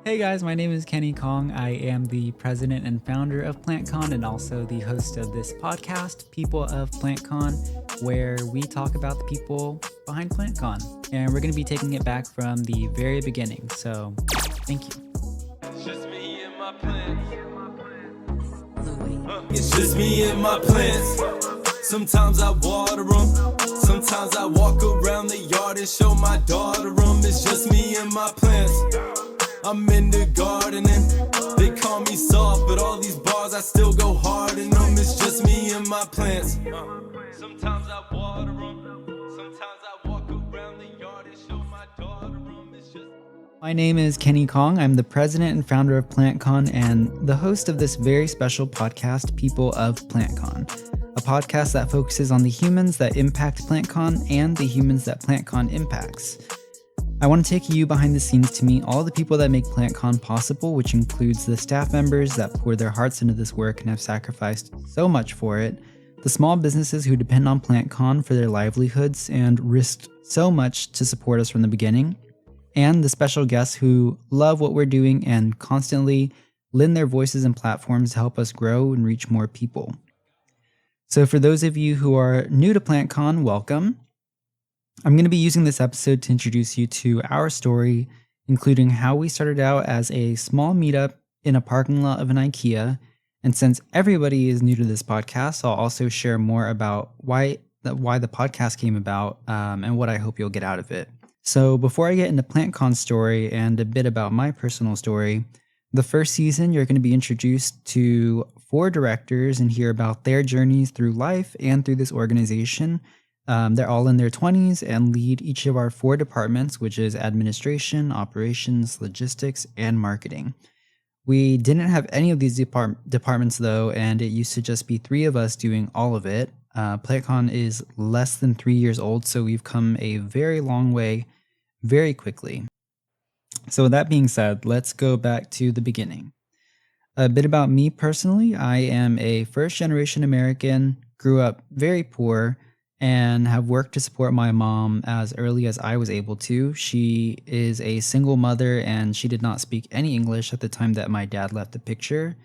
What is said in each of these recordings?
Hey guys, my name is Kenny Kong. I am the president and founder of PlantCon and also the host of this podcast, People of PlantCon, where we talk about the people behind PlantCon. And we're going to be taking it back from the very beginning. So, thank you. It's just me and my plants. It's just me and my plants. Sometimes I water them. Sometimes I walk around the yard and show my daughter them. It's just me and my plants. I'm in the gardening. They call me soft, but all these bars I still go hard in them. It's just me and my plants. Sometimes I water them. Sometimes I walk around the yard and show my daughter them. It's just... My name is Kenny Kong. I'm the president and founder of PlantCon and the host of this very special podcast, People of PlantCon, a podcast that focuses on the humans that impact PlantCon and the humans that PlantCon impacts. I want to take you behind the scenes to meet all the people that make PlantCon possible, which includes the staff members that pour their hearts into this work and have sacrificed so much for it, the small businesses who depend on PlantCon for their livelihoods and risked so much to support us from the beginning, and the special guests who love what we're doing and constantly lend their voices and platforms to help us grow and reach more people. So for those of you who are new to PlantCon, welcome. I'm going to be using this episode to introduce you to our story, including how we started out as a small meetup in a parking lot of an IKEA. And since everybody is new to this podcast, I'll also share more about why the podcast came about and what I hope you'll get out of it. So before I get into PlantCon's story and a bit about my personal story, the first season you're going to be introduced to 4 directors and hear about their journeys through life and through this organization. They're all in their 20s and lead each of our 4 departments, which is administration, operations, logistics, and marketing. We didn't have any of these departments though, and it used to just be 3 of us doing all of it. PlantCon is less than 3 years old, so we've come a very long way very quickly. So with that being said, let's go back to the beginning. A bit about me personally. I am a first-generation American, grew up very poor, and have worked to support my mom as early as I was able to. She is a single mother and she did not speak any English at the time that my dad left the picture.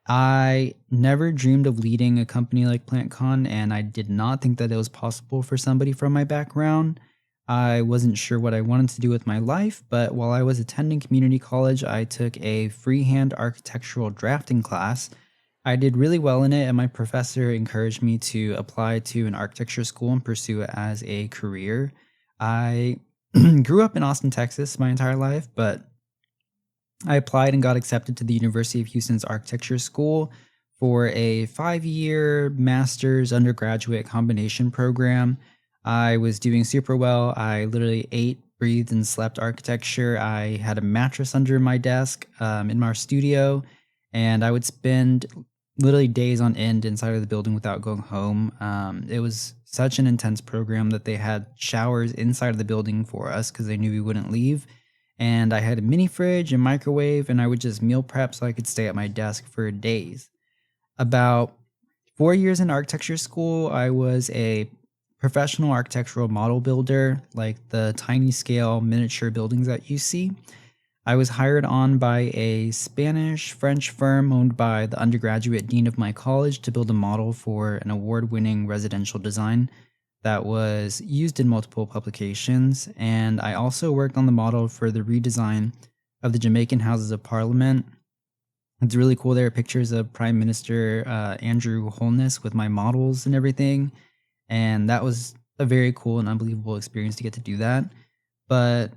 I never dreamed of leading a company like PlantCon, and I did not think that it was possible for somebody from my background. I wasn't sure what I wanted to do with my life, but while I was attending community college, I took a freehand architectural drafting class. I did really well in it, and my professor encouraged me to apply to an architecture school and pursue it as a career. I grew up in Austin, Texas my entire life, but I applied and got accepted to the University of Houston's architecture school for a 5-year master's undergraduate combination program. I was doing super well. I literally ate, breathed, and slept architecture. I had a mattress under my desk in our studio, and I would spend literally days on end inside of the building without going home. It was such an intense program that they had showers inside of the building for us because they knew we wouldn't leave. And I had a mini fridge and microwave, and I would just meal prep so I could stay at my desk for days. About 4 years in architecture school, I was a professional architectural model builder, like the tiny scale miniature buildings that you see. I was hired on by a Spanish-French firm owned by the undergraduate dean of my college to build a model for an award-winning residential design that was used in multiple publications. And I also worked on the model for the redesign of the Jamaican Houses of Parliament. It's really cool. There are pictures of Prime Minister Andrew Holness with my models and everything. And that was a very cool and unbelievable experience to get to do that. But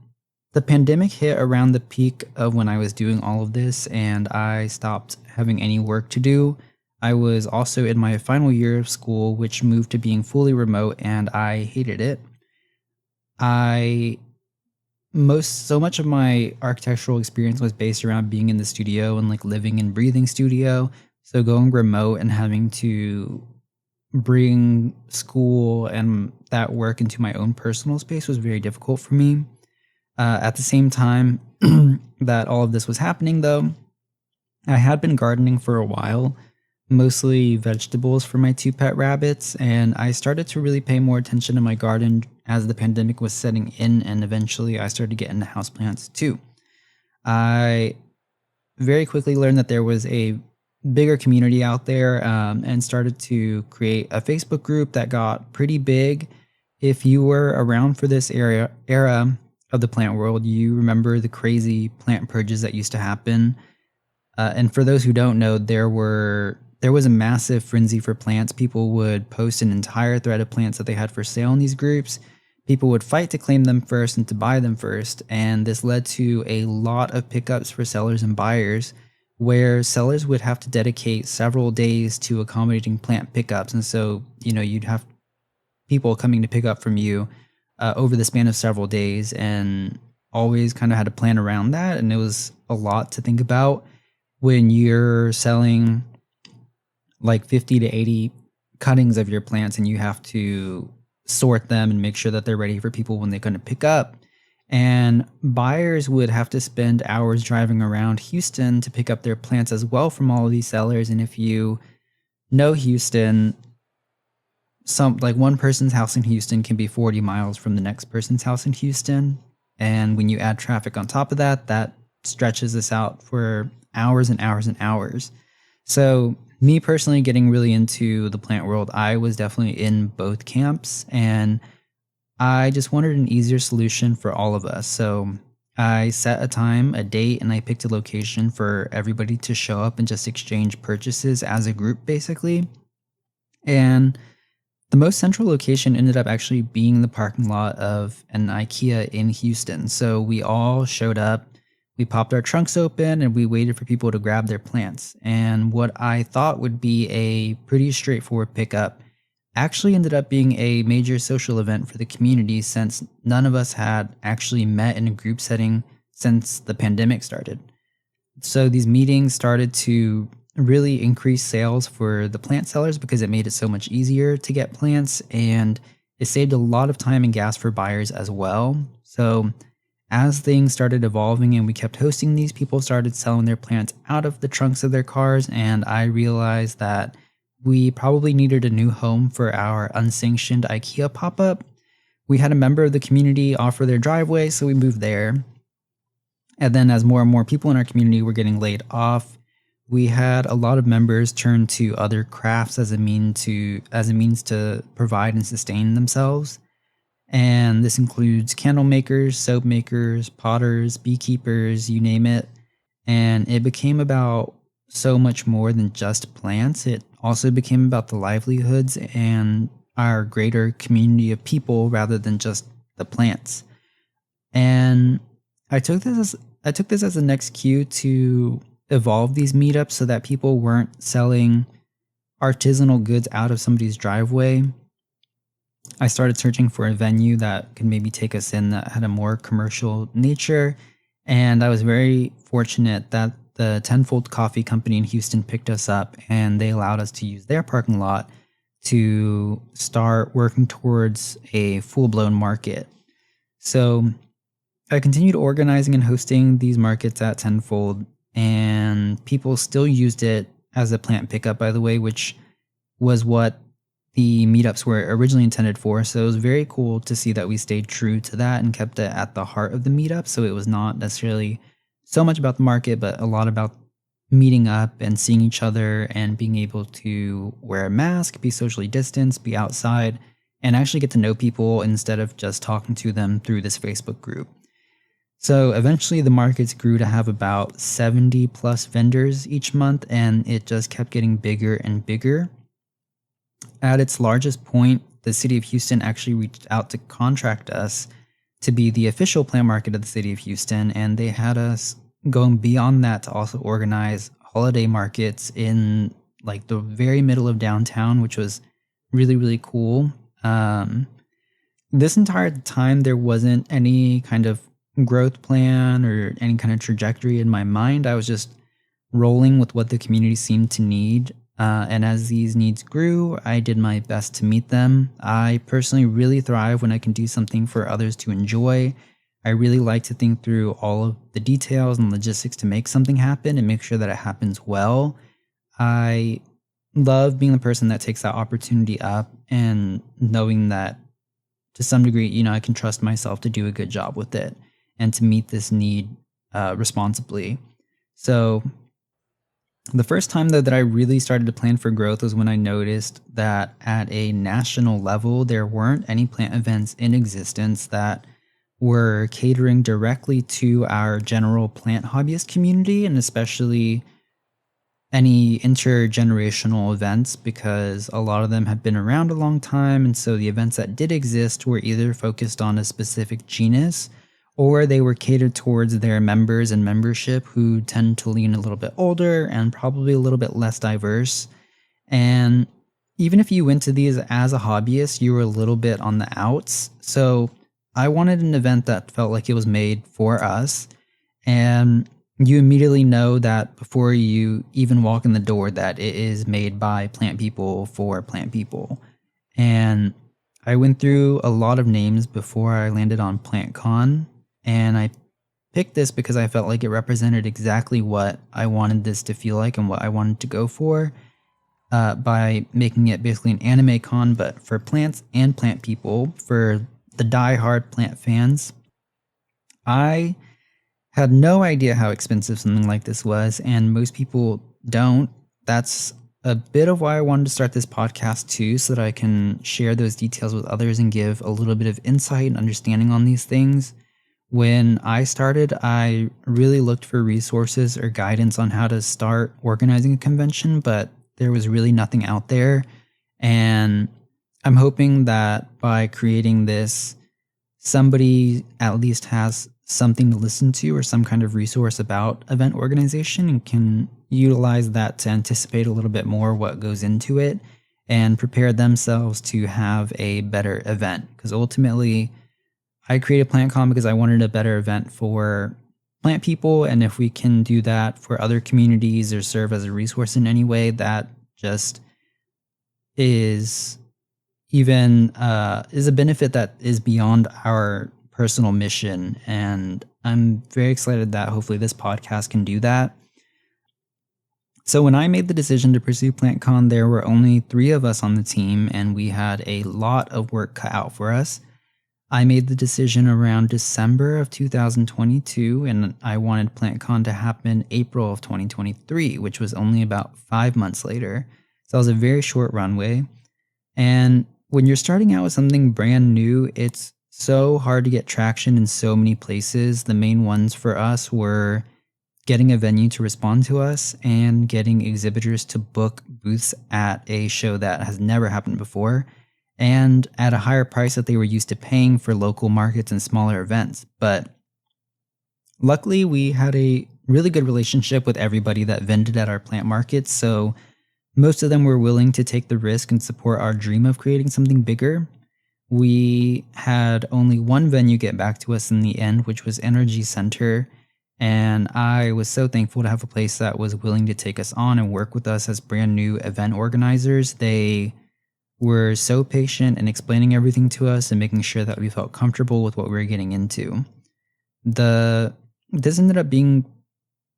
the pandemic hit around the peak of when I was doing all of this, and I stopped having any work to do. I was also in my final year of school, which moved to being fully remote, and I hated it. So much of my architectural experience was based around being in the studio and like living and breathing studio. So going remote and having to bring school and that work into my own personal space was very difficult for me. At the same time that all of this was happening, though, I had been gardening for a while, mostly vegetables for my 2 pet rabbits, and I started to really pay more attention to my garden as the pandemic was setting in, and eventually I started getting into houseplants too. I very quickly learned that there was a bigger community out there, and started to create a Facebook group that got pretty big. If you were around for this era of the plant world, you remember the crazy plant purges that used to happen. And for those who don't know, there was a massive frenzy for plants. People would post an entire thread of plants that they had for sale in these groups. People would fight to claim them first and to buy them first. And this led to a lot of pickups for sellers and buyers, where sellers would have to dedicate several days to accommodating plant pickups. And so, you'd have people coming to pick up from you over the span of several days, and always kind of had to plan around that. And it was a lot to think about when you're selling like 50 to 80 cuttings of your plants, and you have to sort them and make sure that they're ready for people when they're going to pick up. And buyers would have to spend hours driving around Houston to pick up their plants as well from all of these sellers. And if you know Houston, one person's house in Houston can be 40 miles from the next person's house in Houston. And when you add traffic on top of that, that stretches this out for hours and hours and hours. So me personally getting really into the plant world, I was definitely in both camps, and I just wanted an easier solution for all of us. So I set a time, a date, and I picked a location for everybody to show up and just exchange purchases as a group, basically. And the most central location ended up actually being the parking lot of an IKEA in Houston. So we all showed up, we popped our trunks open, and we waited for people to grab their plants. And what I thought would be a pretty straightforward pickup actually ended up being a major social event for the community, since none of us had actually met in a group setting since the pandemic started. So these meetings started to really increase sales for the plant sellers because it made it so much easier to get plants, and it saved a lot of time and gas for buyers as well. So as things started evolving and we kept hosting these, people started selling their plants out of the trunks of their cars, and I realized that we probably needed a new home for our unsanctioned IKEA pop-up. We had a member of the community offer their driveway, so we moved there. And then as more and more people in our community were getting laid off, we had a lot of members turn to other crafts as a means to provide and sustain themselves. And this includes candle makers, soap makers, potters, beekeepers, you name it. And it became about so much more than just plants. It also became about the livelihoods and our greater community of people rather than just the plants. And I took this as the next cue to evolve these meetups so that people weren't selling artisanal goods out of somebody's driveway. I started searching for a venue that could maybe take us in that had a more commercial nature. And I was very fortunate that the Tenfold Coffee Company in Houston picked us up, and they allowed us to use their parking lot to start working towards a full-blown market. So I continued organizing and hosting these markets at Tenfold, and people still used it as a plant pickup, by the way, which was what the meetups were originally intended for. So it was very cool to see that we stayed true to that and kept it at the heart of the meetup. So it was not necessarily so much about the market, but a lot about meeting up and seeing each other and being able to wear a mask, be socially distanced, be outside, and actually get to know people instead of just talking to them through this Facebook group. So eventually the markets grew to have about 70 plus vendors each month, and it just kept getting bigger and bigger. At its largest point, the city of Houston actually reached out to contract us to be the official plant market of the city of Houston, and they had us going beyond that to also organize holiday markets in like the very middle of downtown, which was really, really cool. This entire time, there wasn't any kind of growth plan or any kind of trajectory in my mind. I was just rolling with what the community seemed to need. And as these needs grew, I did my best to meet them. I personally really thrive when I can do something for others to enjoy. I really like to think through all of the details and logistics to make something happen and make sure that it happens well. I love being the person that takes that opportunity up and knowing that to some degree, I can trust myself to do a good job with it and to meet this need responsibly. So the first time though that I really started to plan for growth was when I noticed that at a national level, there weren't any plant events in existence that were catering directly to our general plant hobbyist community, and especially any intergenerational events, because a lot of them have been around a long time. And so the events that did exist were either focused on a specific genus or they were catered towards their members and membership who tend to lean a little bit older and probably a little bit less diverse. And even if you went to these as a hobbyist, you were a little bit on the outs. So I wanted an event that felt like it was made for us. And you immediately know that before you even walk in the door that it is made by plant people for plant people. And I went through a lot of names before I landed on PlantCon, and I picked this because I felt like it represented exactly what I wanted this to feel like and what I wanted to go for, by making it basically an anime con, but for plants and plant people, for the die-hard plant fans. I had no idea how expensive something like this was, and most people don't. That's a bit of why I wanted to start this podcast too, so that I can share those details with others and give a little bit of insight and understanding on these things. When I started, I really looked for resources or guidance on how to start organizing a convention, but there was really nothing out there. And I'm hoping that by creating this, somebody at least has something to listen to or some kind of resource about event organization and can utilize that to anticipate a little bit more what goes into it and prepare themselves to have a better event. Because ultimately, I created PlantCon because I wanted a better event for plant people, and if we can do that for other communities or serve as a resource in any way, that just is even is a benefit that is beyond our personal mission. And I'm very excited that hopefully this podcast can do that. So when I made the decision to pursue PlantCon, there were only 3 of us on the team, and we had a lot of work cut out for us. I made the decision around December of 2022, and I wanted PlantCon to happen April of 2023, which was only about 5 months later. So it was a very short runway. And when you're starting out with something brand new, it's so hard to get traction in so many places. The main ones for us were getting a venue to respond to us and getting exhibitors to book booths at a show that has never happened before and at a higher price that they were used to paying for local markets and smaller events. But luckily, we had a really good relationship with everybody that vended at our plant markets, so most of them were willing to take the risk and support our dream of creating something bigger. We had only one venue get back to us in the end, which was Energy Center, and I was so thankful to have a place that was willing to take us on and work with us as brand new event organizers. They were so patient in explaining everything to us and making sure that we felt comfortable with what we were getting into. This ended up being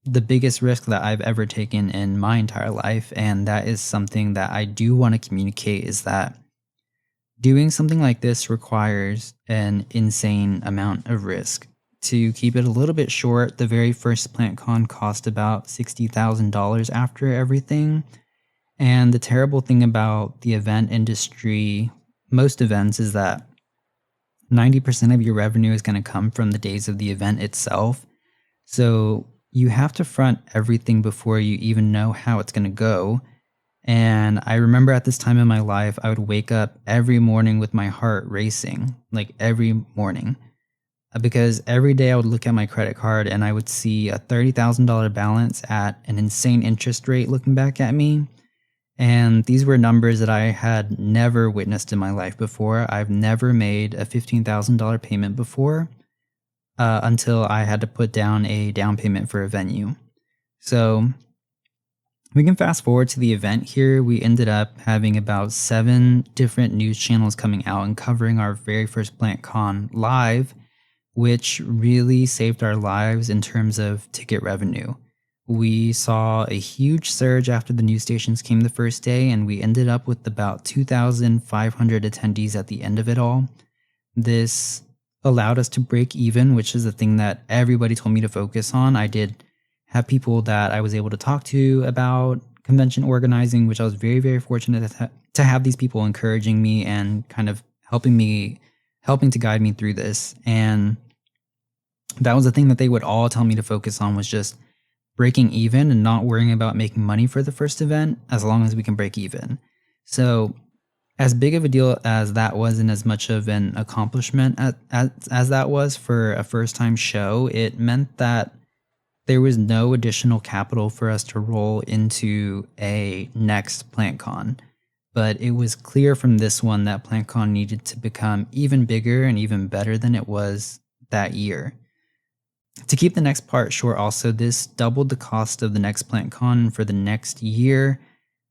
the biggest risk that I've ever taken in my entire life, and that is something that I do want to communicate, is that doing something like this requires an insane amount of risk. To keep it a little bit short, the very first PlantCon cost about $60,000 after everything. And the terrible thing about the event industry, most events, is that 90% of your revenue is going to come from the days of the event itself. So you have to front everything before you even know how it's going to go. And I remember at this time in my life, I would wake up every morning with my heart racing, like every morning. Because every day I would look at my credit card and I would see a $30,000 balance at an insane interest rate looking back at me. And these were numbers that I had never witnessed in my life before. I've never made a $15,000 payment before until I had to put down a down payment for a venue. So we can fast forward to the event here. We ended up having about 7 different news channels coming out and covering our very first PlantCon live, which really saved our lives in terms of ticket revenue. We saw a huge surge after the news stations came the first day, and we ended up with about 2,500 attendees at the end of it all. This allowed us to break even, which is the thing that everybody told me to focus on. I did have people that I was able to talk to about convention organizing, which I was very, very fortunate to have these people encouraging me and kind of helping to guide me through this. And that was the thing that they would all tell me to focus on, was just breaking even and not worrying about making money for the first event, as long as we can break even. So as big of a deal as that was, and as much of an accomplishment as that was for a first time show, it meant that there was no additional capital for us to roll into a next PlantCon. But it was clear from this one that PlantCon needed to become even bigger and even better than it was that year. To keep the next part short also, this doubled the cost of the next PlantCon. For the next year,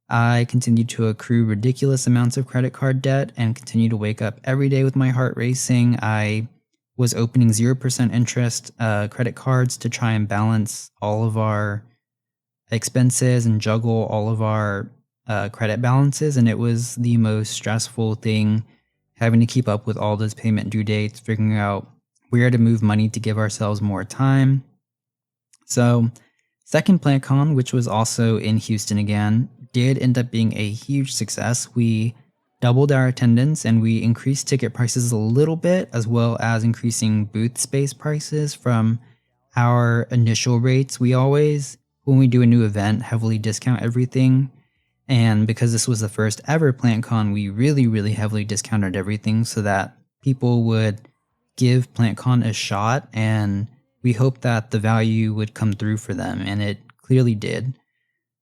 I continued to accrue ridiculous amounts of credit card debt and continue to wake up every day with my heart racing. I was opening 0% interest credit cards to try and balance all of our expenses and juggle all of our credit balances. And it was the most stressful thing, having to keep up with all those payment due dates, figuring out where to move money to give ourselves more time. So second PlantCon, which was also in Houston again, did end up being a huge success. We doubled our attendance and we increased ticket prices a little bit, as well as increasing booth space prices from our initial rates. We always, when we do a new event, heavily discount everything. And because this was the first ever PlantCon, we really, really heavily discounted everything so that people would give PlantCon a shot, and we hoped that the value would come through for them, and it clearly did.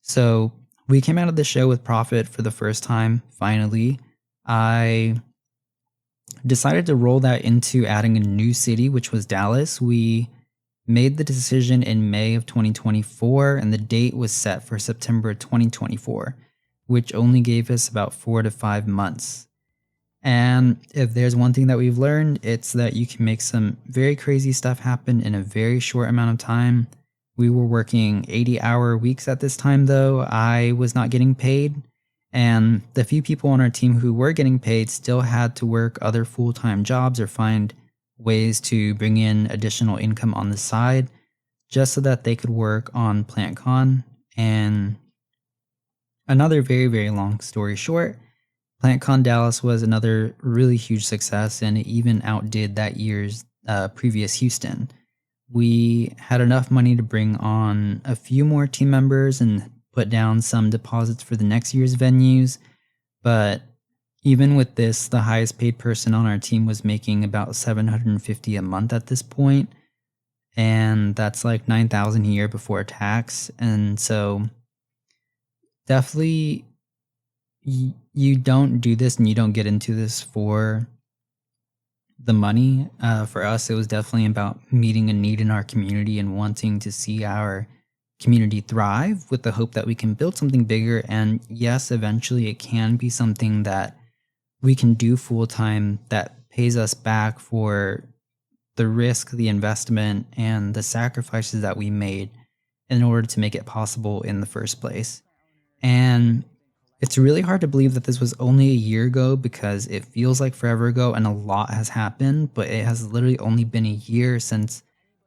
So we came out of the show with profit for the first time, finally. I decided to roll that into adding a new city, which was Dallas. We made the decision in May of 2024, and the date was set for September 2024, which only gave us about 4 to 5 months. And if there's one thing that we've learned, it's that you can make some very crazy stuff happen in a very short amount of time. We were working 80-hour weeks at this time, though. I was not getting paid, and the few people on our team who were getting paid still had to work other full-time jobs or find ways to bring in additional income on the side just so that they could work on PlantCon. And another very, very long story short, PlantCon Dallas was another really huge success, and it even outdid that year's previous Houston. We had enough money to bring on a few more team members and put down some deposits for the next year's venues. But even with this, the highest paid person on our team was making about $750 a month at this point. And that's like $9,000 a year before tax. And so definitely you don't do this and you don't get into this for the money. For us, it was definitely about meeting a need in our community and wanting to see our community thrive, with the hope that we can build something bigger. And yes, eventually it can be something that we can do full time that pays us back for the risk, the investment, and the sacrifices that we made in order to make it possible in the first place. And it's really hard to believe that this was only a year ago, because it feels like forever ago and a lot has happened, but it has literally only been a year since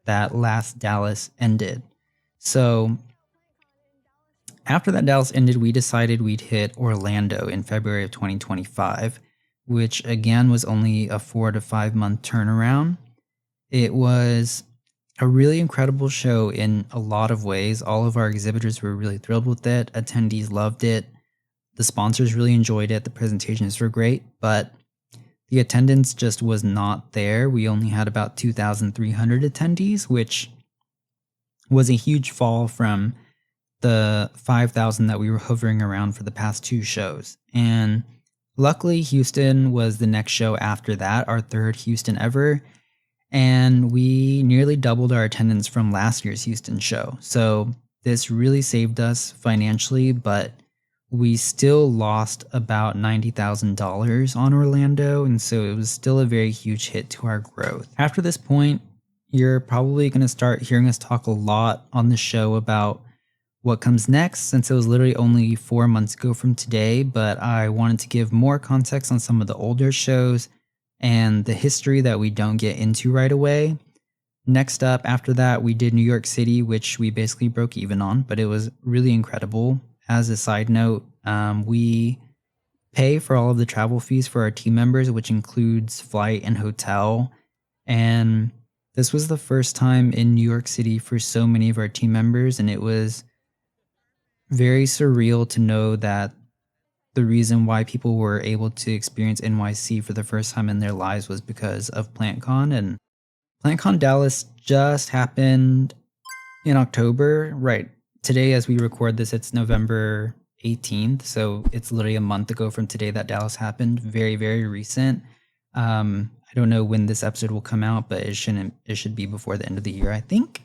that last Dallas ended. So after that Dallas ended, we decided we'd hit Orlando in February of 2025, which again was only a 4 to 5 month turnaround. It was a really incredible show in a lot of ways. All of our exhibitors were really thrilled with it. Attendees loved it. The sponsors really enjoyed it. The presentations were great, but the attendance just was not there. We only had about 2,300 attendees, which was a huge fall from the 5,000 that we were hovering around for the past 2 shows. And luckily, Houston was the next show after that, our third Houston ever. And we nearly doubled our attendance from last year's Houston show. So this really saved us financially, but we still lost about $90,000 on Orlando. And so it was still a very huge hit to our growth. After this point, you're probably going to start hearing us talk a lot on the show about what comes next, since it was literally only 4 months ago from today. But I wanted to give more context on some of the older shows and the history that we don't get into right away. Next up, after that, we did New York City, which we basically broke even on, but it was really incredible. As a side note, we pay for all of the travel fees for our team members, which includes flight and hotel. And this was the first time in New York City for so many of our team members, and it was very surreal to know that the reason why people were able to experience NYC for the first time in their lives was because of PlantCon. And PlantCon Dallas just happened in October. Right. Today, as we record this, it's November 18th. So it's literally a month ago from today that Dallas happened. Very, very recent. I don't know when this episode will come out, but it should be before the end of the year, I think.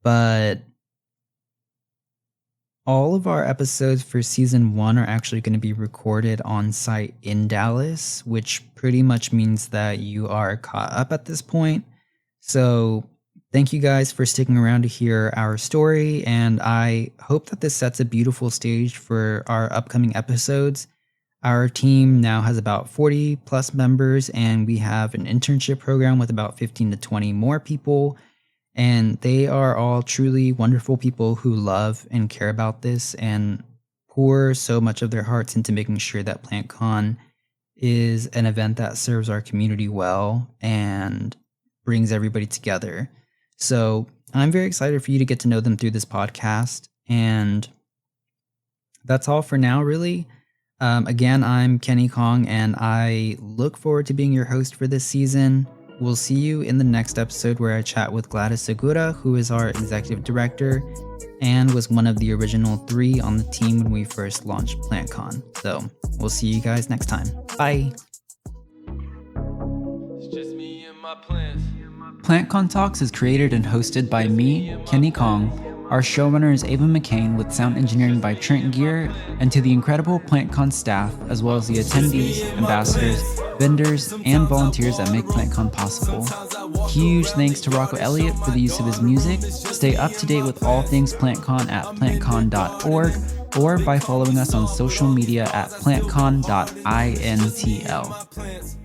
But all of our episodes for season 1 are actually going to be recorded on site in Dallas, which pretty much means that you are caught up at this point. So thank you guys for sticking around to hear our story, and I hope that this sets a beautiful stage for our upcoming episodes. Our team now has about 40 plus members, and we have an internship program with about 15 to 20 more people. And they are all truly wonderful people who love and care about this and pour so much of their hearts into making sure that PlantCon is an event that serves our community well and brings everybody together. So I'm very excited for you to get to know them through this podcast. And that's all for now, really. Again, I'm Kenny Kong, and I look forward to being your host for this season. We'll see you in the next episode where I chat with Gladys Segura, who is our executive director and was one of the original 3 on the team when we first launched PlantCon. So we'll see you guys next time. Bye. It's just me and my plants. PlantCon Talks is created and hosted by me, Kenny Kong. Our showrunner is Ava McCain, with sound engineering by Trent Gear, and to the incredible PlantCon staff, as well as the attendees, ambassadors, vendors, and volunteers that make PlantCon possible. Huge thanks to Rocco Elliot for the use of his music. Stay up to date with all things PlantCon at plantcon.org or by following us on social media at plantcon.intl.